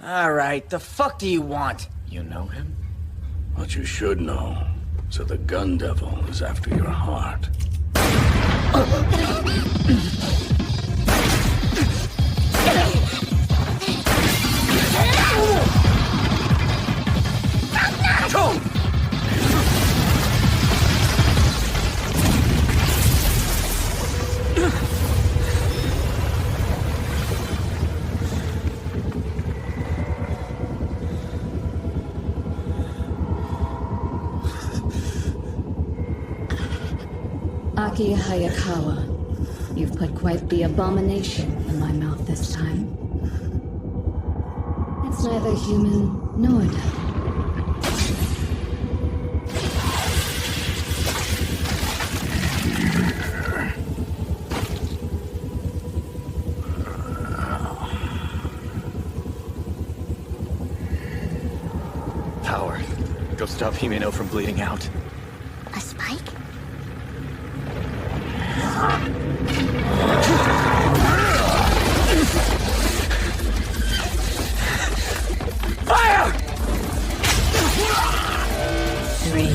Alright, the fuck do you want? You know him? What you should know. So the gun devil is after your heart. Aki Hayakawa, you've put quite the abomination in my mouth this time. It's neither human nor devil. Power. Go stop Himeno from bleeding out. A spike? Fire! 3.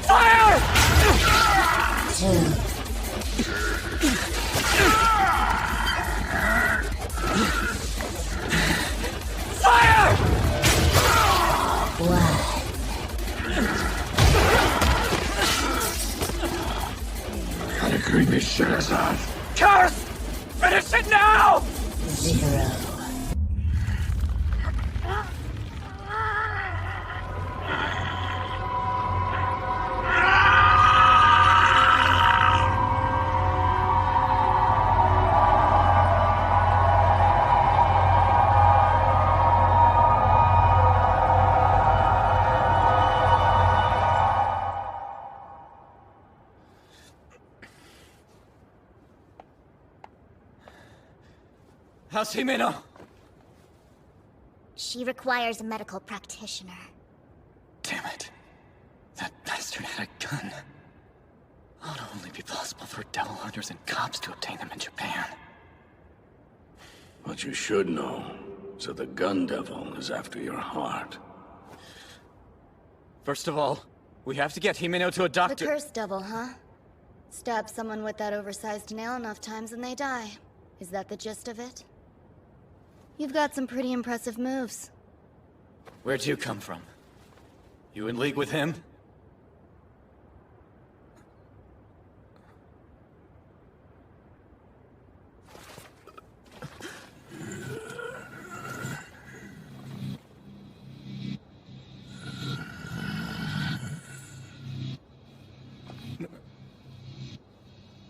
Fire! 2. Fire! 1. Gotta creepy shit is that? Curse! Finish it now! 0. How's Himeno? She requires a medical practitioner. Damn it. That bastard had a gun. How would it only be possible for devil hunters and cops to obtain them in Japan? What you should know. So the gun devil is after your heart. First of all, we have to get Himeno to a The doctor. cursed devil, huh? Stab someone with that oversized nail enough times and they die. Is that the gist of it? You've got some pretty impressive moves. Where'd you come from? You in league with him?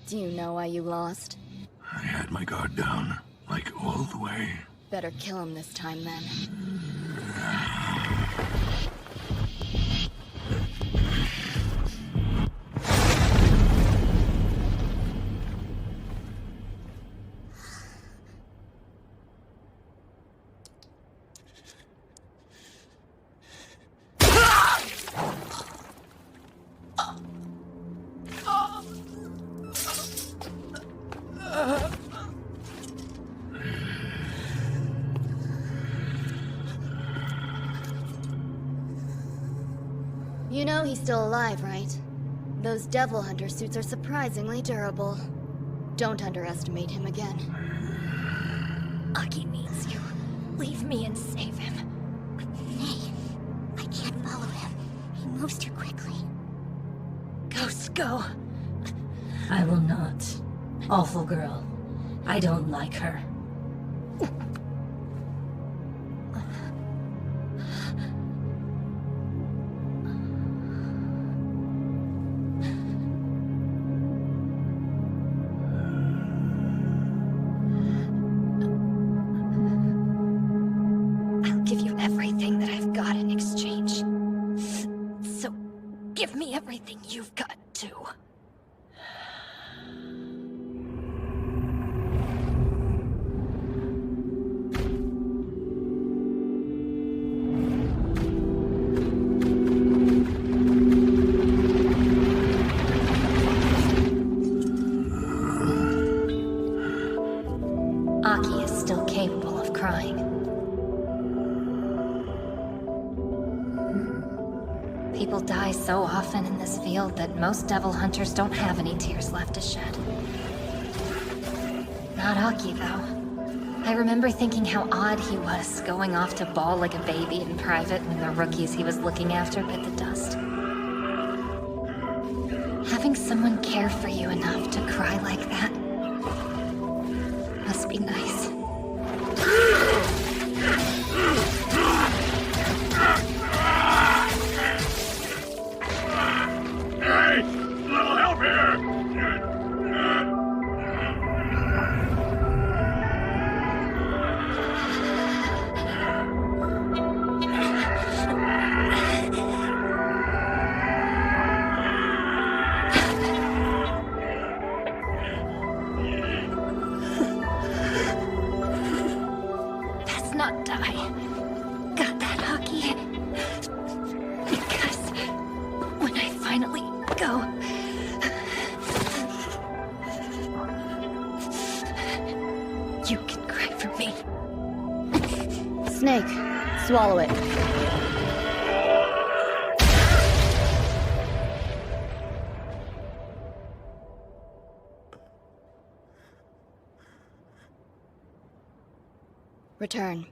Do you know why you lost? I had my guard down, like all the way. Better kill him this time, then. You know he's still alive, right? Those devil hunter suits are surprisingly durable. Don't underestimate him again. Aki needs you. Leave me and save him. Nay, I can't follow him. He moves too quickly. Ghost, go. I will not. Awful girl. I don't like her. I'll give you everything that I've got in exchange. So, give me everything you've got, too. People die so often in this field that most devil hunters don't have any tears left to shed. Not Aki, though. I remember thinking how odd he was, going off to bawl like a baby in private when the rookies he was looking after bit the dust. Having someone care for you enough to cry like that must be nice. Hey! Little help here! Best not die. Got that, Aki? Because when I finally go, you can cry for me. Snake, swallow it. Return.